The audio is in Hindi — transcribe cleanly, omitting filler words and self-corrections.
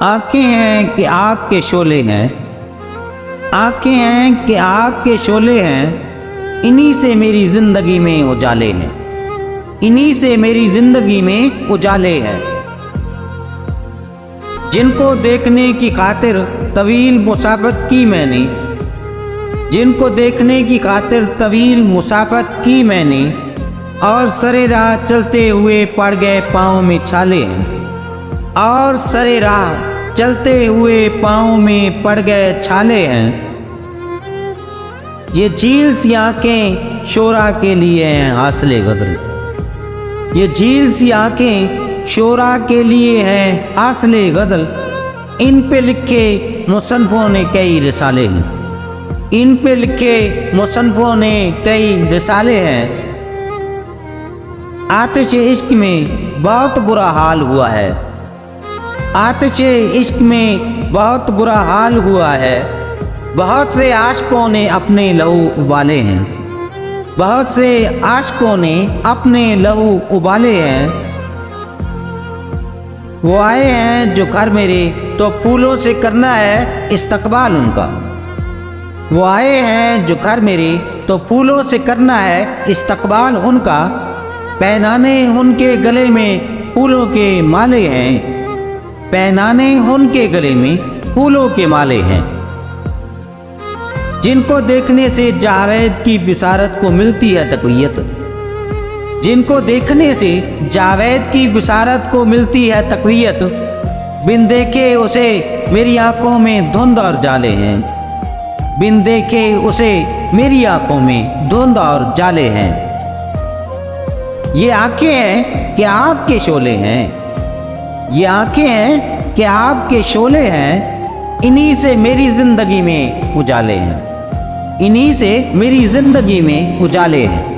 आंखें हैं कि आग के शोले हैं, आंखें हैं कि आग के शोले हैं, इन्हीं से मेरी ज़िंदगी में उजाले हैं, इन्हीं से मेरी ज़िंदगी में उजाले हैं। जिनको देखने की खातिर तवील मुसाफत की मैंने, जिनको देखने की खातिर तवील मुसाफत की मैंने, और सरे राह चलते हुए पड़ गए पाँव में छाले हैं, और सरे राह चलते हुए पाँव में पड़ गए छाले हैं। ये झील सी आंखें शोरा के लिए हैं हासिले गज़ल, ये झील सी आंखें शोरा के लिए हैं हासिले गज़ल। इन पे लिखे मुसन्निफ़ों ने कई रिसाले हैं, इन पे लिखे मुसन्निफ़ों ने कई रिसाले हैं। आतिश इश्क में बहुत बुरा हाल हुआ है, आतिश इश्क में बहुत बुरा हाल हुआ है। बहुत से आशिकों ने अपने लहू उबाले हैं, बहुत से आशिकों ने अपने लहू उबाले हैं। वो आए हैं जो घर मेरे तो फूलों से करना है इस्तकबाल उनका, वो आए हैं जो घर मेरे तो फूलों से करना है इस्तकबाल उनका। पहनाने उनके गले में फूलों के माले हैं, पहनाने उनके गले में फूलों के माले हैं। जिनको देखने से जावेद की बिसारत को मिलती है तक़वियत, जिनको देखने से जावेद की बिसारत को मिलती है तक़वियत, बिन देखे उसे मेरी आंखों में धुंध और जाले हैं, बिन देखे उसे मेरी आंखों में धुंध और जाले हैं। ये आंखें हैं कि आग के शोले हैं, ये आंखें हैं कि आग के शोले हैं, इन्हीं से मेरी ज़िंदगी में उजाले हैं, इन्हीं से मेरी ज़िंदगी में उजाले हैं।